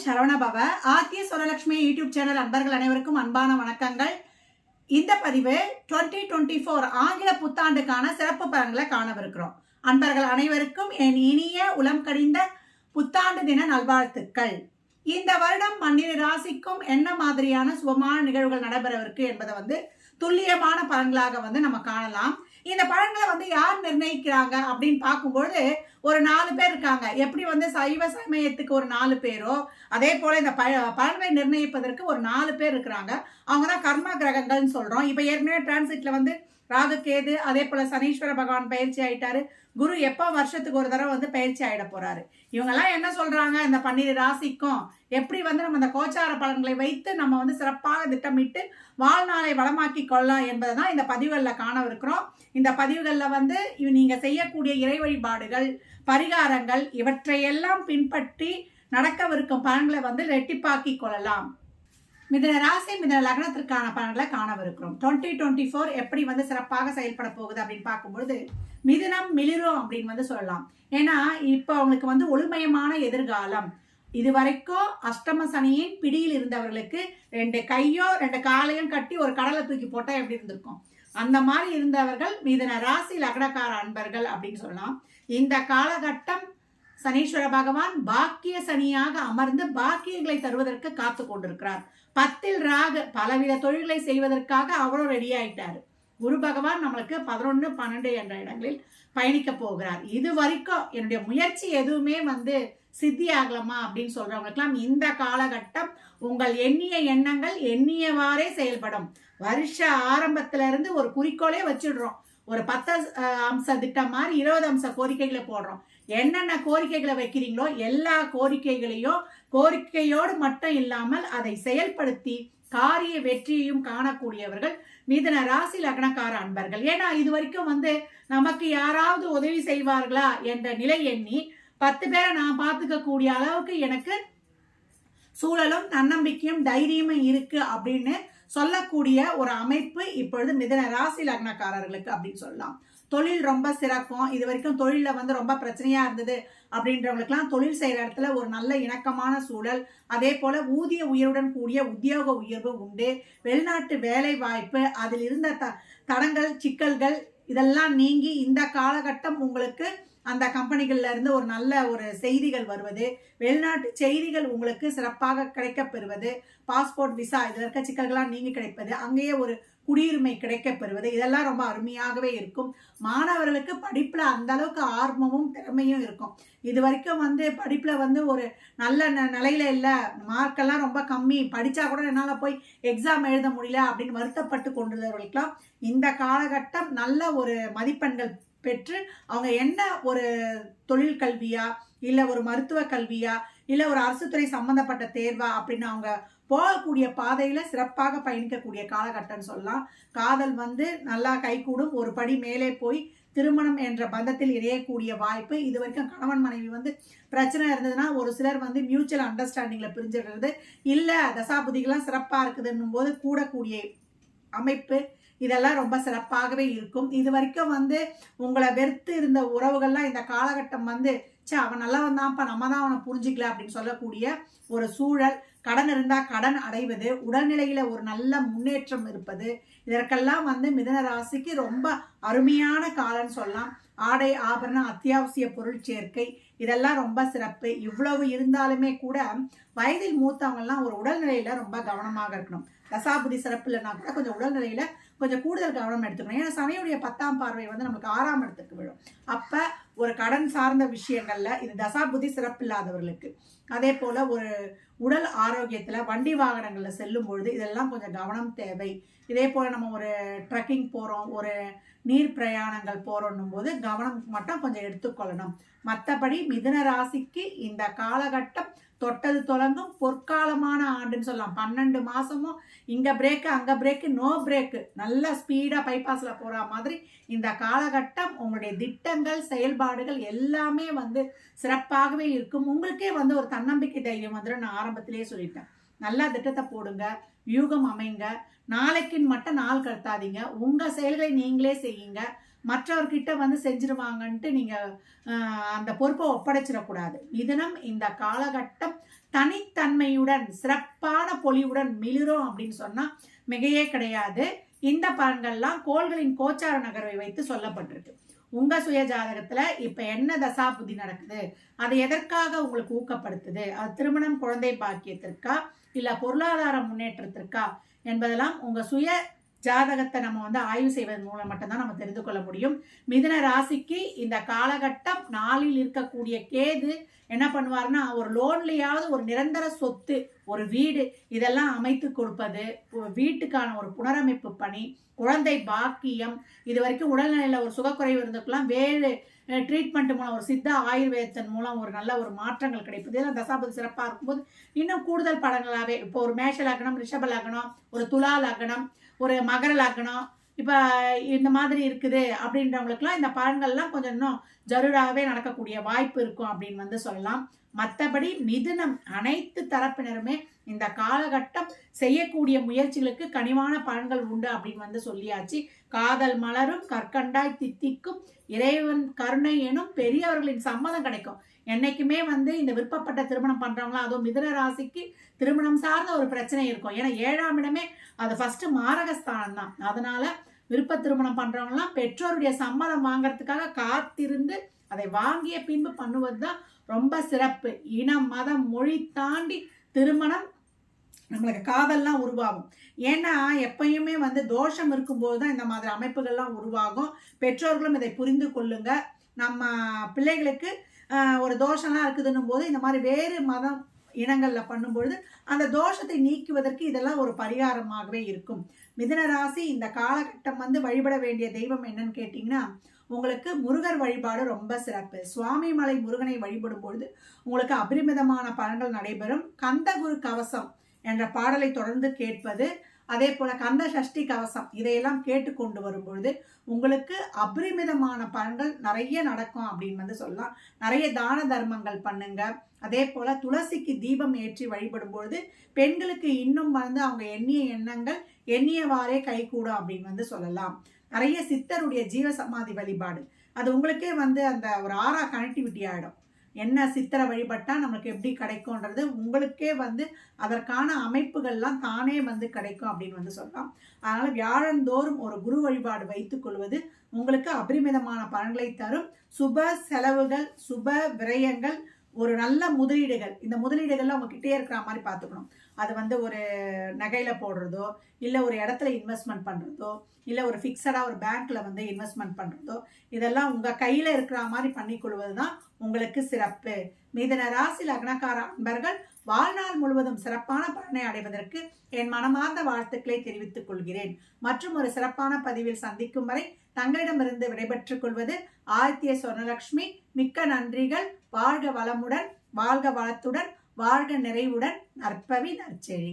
Saravanabhava ஆத்திய சுரலட்சுமி YouTube channel அன்பர்கள் அனைவருக்கும் அன்பான வணக்கங்கள். இந்த பதிவு 2024 ஆங்கில புத்தாண்டுக்கான சிறப்பு பலன்களை காணவிருக்கிறோம். அன்பர்கள் அனைவருக்கும் என் இனிய உளம் கடிந்த புத்தாண்டு தின நல்வாழ்த்துக்கள். இந்த வருடம் 12 ராசிக்கும் என்ன மாதிரியான சுபமான நிகழ்வுகள் நடைபெறவிருக்கு என்பதை துல்லியமான பலன்களாக நம்ம காணலாம். இந்த பலன்களை யார் நிர்ணயிக்கிறாங்க அப்படின்னு பார்க்கும்போது ஒரு 4 பேர் இருக்காங்க. எப்படி சைவ சமயத்துக்கு ஒரு 4 பேரோ, அதே போல இந்த பலன்களை நிர்ணயிப்பதற்கு ஒரு 4 பேர் இருக்கிறாங்க. அவங்க தான் கர்ம கிரகங்கள்னு சொல்றோம். இப்ப ஏற்கனவே டிரான்சிட்ல ராகு கேது, அதே போல சனீஸ்வர பகவான் பயிற்சி ஆயிட்டாரு. குரு எப்போ வருஷத்துக்கு ஒரு தடவை பயிற்சி ஆயிட போறாரு. இவங்கெல்லாம் என்ன சொல்றாங்க, இந்த 12 ராசிக்கும் எப்படி நம்ம இந்த கோச்சார பலன்களை வைத்து நம்ம சிறப்பாக திட்டமிட்டு வாழ்நாளை வளமாக்கி கொள்ளலாம் என்பதை தான் இந்த பதிவுகளில் காணவிருக்கிறோம். இந்த பதிவுகளில் நீங்க செய்யக்கூடிய இறை வழிபாடுகள், பரிகாரங்கள் இவற்றையெல்லாம் பின்பற்றி நடக்கவிருக்கும் பலன்களை ரெட்டிப்பாக்கி கொள்ளலாம். மிதுன ராசி மிதுன லக்னத்திற்கான பலன்களை காணவிருக்கிறோம். 2024 எப்படி சிறப்பாக செயல்பட போகுது அப்படின்னு பார்க்கும்பொழுது மிதுனம் மிளிரும் அப்படின்னு சொல்லலாம். ஏன்னா இப்போ அவங்களுக்கு ஒளிமயமான எதிர்காலம். இதுவரைக்கும் அஷ்டம சனியின் பிடியில் இருந்தவர்களுக்கு 2 கையோ 2 காலையும் கட்டி ஒரு கடலை தூக்கி போட்டா எப்படி இருந்திருக்கும், அந்த மாதிரி இருந்தவர்கள் மிதுன ராசி லக்னக்கார அன்பர்கள் அப்படின்னு சொல்லலாம். இந்த காலகட்டம் சனீஸ்வர பகவான் பாக்கிய சனியாக அமர்ந்து பாக்கியங்களை தருவதற்கு காத்து கொண்டிருக்கிறார். 10ல் ராகு பலவித தொழில்களை செய்வதற்காக அவரும் ரெடி ஆயிட்டாரு. குரு பகவான் நம்மளுக்கு 11, 12 என்ற இடங்களில் பயணிக்க போகிறார். இது வரைக்கும் என்னுடைய முயற்சி எதுவுமே சித்தி ஆகலாமா அப்படின்னு சொல்றவங்களுக்கெல்லாம் இந்த காலகட்டம் உங்கள் எண்ணிய எண்ணங்கள் எண்ணியவாறே செயல்படும். வருஷ ஆரம்பத்துல இருந்து ஒரு குறிக்கோளே வச்சிடுறோம். ஒரு 10 அம்ச திட்டம் மாதிரி 20 அம்ச கோரிக்கைகளை போடுறோம். என்னென்ன கோரிக்கைகளை வைக்கிறீங்களோ எல்லா கோரிக்கைகளையும் கோரிக்கையோடு மட்டும் இல்லாமல் அதை செயல்படுத்தி காரிய வெற்றியையும் காணக்கூடியவர்கள் மிதுன ராசி லக்னக்கார அன்பர்கள். ஏன்னா இது வரைக்கும் நமக்கு யாராவது உதவி செய்வார்களா என்ற நிலை எண்ணி 10 பேரை நான் பார்த்துக்க கூடிய அளவுக்கு எனக்கு சூழலும் தன்னம்பிக்கையும் தைரியமும் இருக்கு அப்படின்னு சொல்லக்கூடிய ஒரு அமைப்பு இப்பொழுது மிதுன ராசி லக்னக்காரர்களுக்கு அப்படின்னு சொல்லலாம். தொழில் ரொம்ப சிறக்கும். இது வரைக்கும் தொழில ரொம்ப பிரச்சனையா இருந்தது அப்படின்றவங்களுக்குலாம் தொழில் செய்யற இடத்துல ஒரு நல்ல இணக்கமான சூழல், அதே போல ஊதிய உயர்வுடன் கூடிய உத்தியோக உயர்வு உண்டு. வெளிநாட்டு வேலை வாய்ப்பு, அதில் இருந்த தடங்கள் சிக்கல்கள் இதெல்லாம் நீங்கி இந்த காலகட்டம் உங்களுக்கு அந்த கம்பெனிகள்ல இருந்து ஒரு நல்ல ஒரு செய்திகள் வருவது, வெளிநாட்டு செய்திகள் உங்களுக்கு சிறப்பாக கிடைக்க பெறுவது, பாஸ்போர்ட் விசா இதுல இருக்க சிக்கல்கள்லாம் நீங்க கிடைப்பது, அங்கேயே ஒரு குடியுரிமை கிடைக்க பெறுவது, இதெல்லாம் ரொம்ப அருமையாகவே இருக்கும். மாணவர்களுக்கு படிப்புல அந்த அளவுக்கு ஆர்வமும் திறமையும் இருக்கும். இது வரைக்கும் படிப்புல ஒரு நல்ல நிலையில இல்ல, மார்க்கெல்லாம் ரொம்ப கம்மி, படிச்சா கூட என்னால போய் எக்ஸாம் எழுத முடியல அப்படின்னு வருத்தப்பட்டு கொண்டிருந்தவர்களுக்கெல்லாம் இந்த காலகட்டம் நல்ல ஒரு மதிப்பெண்கள் பெற்று அவங்க என்ன ஒரு தொழில் கல்வியா இல்ல ஒரு மருத்துவ கல்வியா இல்ல ஒரு அரசு துறை சம்பந்தப்பட்ட தேர்வா அப்படின்னு அவங்க போகக்கூடிய பாதையில சிறப்பாக பயணிக்கக்கூடிய காலகட்டம் சொல்லலாம். காதல் நல்லா கைகூடும். ஒரு படி மேலே போய் திருமணம் என்ற பந்தத்தில் இணையக்கூடிய வாய்ப்பு. இது வரைக்கும் கணவன் மனைவி பிரச்சனை இருந்ததுன்னா ஒரு சிலர் மியூச்சுவல் அண்டர்ஸ்டாண்டிங்ல பிரிஞ்சிடுறது, இல்ல தசாபுதிகள்லாம் சிறப்பா இருக்குதுன்னும் போது கூடக்கூடிய அமைப்பு, இதெல்லாம் ரொம்ப சிறப்பாகவே இருக்கும். இது வரைக்கும் உங்களை வெறுத்து இருந்த உறவுகள்லாம் இந்த காலகட்டம் அவன் நல்லவன் தான்ப்பா, நம்ம தான் அவனை புரிஞ்சிக்கல அப்படின்னு சொல்லக்கூடிய ஒரு சூழல். கடன் இருந்தா கடன் அடைவது, உடல்நிலையில ஒரு நல்ல முன்னேற்றம் இருப்பது, இதற்கெல்லாம் மிதுன ராசிக்கு ரொம்ப அருமையான காலம்னு சொல்லலாம். ஆடை ஆபரணம் அத்தியாவசிய பொருள் சேர்க்கை இதெல்லாம் ரொம்ப சிறப்பு. இவ்வளவு இருந்தாலுமே கூட வயதில் மூத்தவங்கெல்லாம் ஒரு உடல்நிலையில ரொம்ப கவனமாக இருக்கணும். தசாபுதி சிறப்பு இல்லைன்னா கூட கொஞ்சம் உடல்நிலையில கொஞ்சம் கூடுதல் கவனம் எடுத்துக்கணும். ஏன்னா சனியுடைய 10ஆம் பார்வை நமக்கு 6ஆம் இடத்துக்கு விழும். அப்ப ஒரு கடன் சார்ந்த விஷயங்கள்ல இது தசாபுதி சிறப்பு இல்லாதவர்களுக்கு, அதே போல ஒரு உடல் ஆரோக்கியத்துல வண்டி வாகனங்கள்ல செல்லும் பொழுது இதெல்லாம் கொஞ்சம் கவனம் தேவை. இதே போல நம்ம ஒரு ட்ரெக்கிங் போறோம், ஒரு நீர் பிரயாணங்கள் போறோன்னும் போது கவனம் மட்டும் கொஞ்சம் எடுத்துக்கொள்ளணும். மற்றபடி மிதுன ராசிக்கு இந்த காலகட்டம் தொட்டது தொடங்கும் பொற்காலமான ஆண்டுன்னு சொல்லலாம். 12 மாசமும் இங்க பிரேக்கு அங்க பிரேக்கு நோ பிரேக்கு, நல்ல ஸ்பீடா பைபாஸ்ல போற மாதிரி இந்த காலகட்டம் உங்களுடைய திட்டங்கள் செயல்பாடுகள் எல்லாமே சிறப்பாகவே இருக்கும். உங்களுக்கே ஒரு தன்னம்பிக்கை தைரியம் நான் ஆரம்பத்திலேயே சொல்லிட்டேன். நல்லா திட்டத்தை போடுங்க, வியூகம் அமைங்க, நாளைக்குன்னு மட்டும் நாள் கடத்தாதீங்க, உங்க செயல்களை நீங்களே செய்யுங்க. மற்றவர்கிட்ட வந்து செஞ்சிருவாங்கன்ட்டு நீங்கள் அந்த பொறுப்பை ஒப்படைச்சிடக்கூடாது. மிதுனம் இந்த காலகட்டம் தனித்தன்மையுடன் சிறப்பான பொலிவுடன் மிளிரும் அப்படின்னு சொன்னால் மிகையே கிடையாது. இந்த பலன்கள்லாம் கோள்களின் கோச்சார நகர்வை வைத்து சொல்லப்பட்டிருக்கு. உங்க சுய ஜாதகத்துல இப்ப என்ன தசா புத்தி நடக்குது, அது எதற்காக உங்களுக்கு ஊக்கப்படுத்துது, அது திருமணம், குழந்தை பாக்கியத்திற்கா இல்ல பொருளாதார முன்னேற்றத்திற்கா என்பதெல்லாம் உங்க சுய ஜாதகத்தை நம்ம வந்து ஆய்வு செய்வதன் மூலம் மட்டும்தான் நம்ம தெரிந்து கொள்ள முடியும். மிதுன ராசிக்கு இந்த காலகட்டம் நாளில் இருக்கக்கூடிய கேது என்ன பண்ணுவாருன்னா, ஒரு லோன்லையாவது ஒரு நிரந்தர சொத்து, ஒரு வீடு இதெல்லாம் அமைத்து கொடுப்பது, வீட்டுக்கான ஒரு புனரமைப்பு பணி, குழந்தை பாக்கியம், இது வரைக்கும் உடல்நிலையில் ஒரு சுகக்குறைவு இருந்ததுக்கெல்லாம் வேறு ட்ரீட்மெண்ட் மூலம், ஒரு சித்தா ஆயுர்வேதத்தின் மூலம் ஒரு நல்ல ஒரு மாற்றங்கள் கிடைப்பது, இதெல்லாம் தசாபதி சிறப்பாக இருக்கும்போது இன்னும் கூடுதல் படங்களாகவே இப்போ ஒரு மேஷ லக்னம், ரிஷப லக்னம், ஒரு துலா லக்னம், ஒரு மகர லக்னம் இப்போ இந்த மாதிரி இருக்குது அப்படின்றவங்களுக்குலாம் இந்த பலன்கள்லாம் கொஞ்சம் இன்னும் ஜரூராகவே நடக்கக்கூடிய வாய்ப்பு இருக்கும் அப்படின்னு வந்து சொல்லலாம். மற்றபடி மிதுனம் அனைத்து தரப்பினருமே இந்த காலகட்டம் செய்யக்கூடிய முயற்சிகளுக்கு கனிவான பலன்கள் உண்டு அப்படின்னு வந்து சொல்லியாச்சு. காதல் மலரும், கற்கண்டாய் தித்திக்கும், இறைவன் கருணை எனும் பெரியவர்களின் சம்மதம் கிடைக்கும். என்னைக்குமே வந்து இந்த விருப்பப்பட்ட திருமணம் பண்றவங்களாம், அதுவும் மிதுன ராசிக்கு திருமணம் சார்ந்த ஒரு பிரச்சனை இருக்கும். ஏன்னா 7ஆம் இடமே அது ஃபர்ஸ்ட் மாரகஸ்தானம் தான். அதனால விருப்ப திருமணம் பண்றவங்கலாம் பெற்றோருடைய சம்மதம் வாங்கறதுக்காக காத்திருந்து அதை வாங்கிய பின்பு பண்ணுவது தான் ரொம்ப சிறப்பு. இனம், மதம், மொழி தாண்டி திருமணம் நம்மளுக்கு காதல்லாம் உருவாகும். ஏன்னா எப்பயுமே வந்து தோஷம் இருக்கும்போது தான் இந்த மாதிரி அமைப்புகள்லாம் உருவாகும். பெற்றோர்களும் இதை புரிந்து கொள்ளுங்க. நம்ம பிள்ளைகளுக்கு ஒரு தோஷம்லாம் இருக்குதுன்னும் போது இந்த மாதிரி வேறு மதம் இனங்களில் பண்ணும்பொழுது அந்த தோஷத்தை நீக்குவதற்கு இதெல்லாம் ஒரு பரிகாரமாகவே இருக்கும். மிதுன ராசி இந்த காலகட்டம் வந்து வழிபட வேண்டிய தெய்வம் என்னன்னு கேட்டிங்கன்னா, உங்களுக்கு முருகர் வழிபாடு ரொம்ப சிறப்பு. சுவாமி மலை முருகனை வழிபடும் பொழுது உங்களுக்கு அபரிமிதமான பலன்கள் நடைபெறும். கந்தகுரு கவசம் என்ற பாடலை தொடர்ந்து கேட்பது, அதே போல கந்த சஷ்டி கவசம் இதையெல்லாம் கேட்டுக்கொண்டு வரும்பொழுது உங்களுக்கு அபரிமிதமான பலன்கள் நிறைய நடக்கும் அப்படின்னு வந்து சொல்லலாம். நிறைய தான தர்மங்கள் பண்ணுங்க. அதே போல துளசிக்கு தீபம் ஏற்றி வழிபடும் பொழுது பெண்களுக்கு இன்னும் வந்து அவங்க எண்ணிய எண்ணங்கள் எண்ணியவாறே கைகூடும் அப்படின்னு வந்து சொல்லலாம். நிறைய சித்தருடைய ஜீவ சமாதி வழிபாடு, அது உங்களுக்கே வந்து அந்த ஒரு ஆறா கனெக்டிவிட்டி ஆகிடும். என்ன சித்தரை வழிபட்டா நம்மளுக்கு எப்படி கிடைக்கும்ன்றது உங்களுக்கே வந்து அதற்கான அமைப்புகள்லாம் தானே வந்து கிடைக்கும் அப்படின்னு வந்து சொல்லலாம். அதனால வியாழந்தோறும் ஒரு குரு வழிபாடு வைத்துக் கொள்வது உங்களுக்கு அபரிமிதமான பலன்களை தரும். சுப செலவுகள், சுப விரயங்கள், ஒரு நல்ல முதலீடுகள், இந்த முதலீடுகள்லாம் உங்ககிட்டே இருக்கிற மாதிரி பார்த்துக்கணும். அது வந்து ஒரு நகையில போடுறதோ, இல்லை ஒரு இடத்துல இன்வெஸ்ட்மெண்ட் பண்ணுறதோ, இல்லை ஒரு ஃபிக்ஸடாக ஒரு பேங்க்ல வந்து இன்வெஸ்ட்மெண்ட் பண்ணுறதோ, இதெல்லாம் உங்கள் கையில் இருக்கிற மாதிரி பண்ணிக்கொள்வது தான் உங்களுக்கு சிறப்பு. மிதுன ராசி லக்னக்கார அன்பர்கள் வாழ்நாள் முழுவதும் சிறப்பான பலனை அடைவதற்கு என் மனமார்ந்த வாழ்த்துக்களை தெரிவித்துக் கொள்கிறேன். மற்றும் ஒரு சிறப்பான பதிவில் சந்திக்கும் வரை தங்களிடமிருந்து விடைபெற்றுக் கொள்வது ஆதித்ய சொர்ணலட்சுமி. மிக்க நன்றிகள். வாழ்க வளமுடன், வாழ்க வளத்துடன், வாழ்க நிறைவுடன். நற்பவி நற்செழி.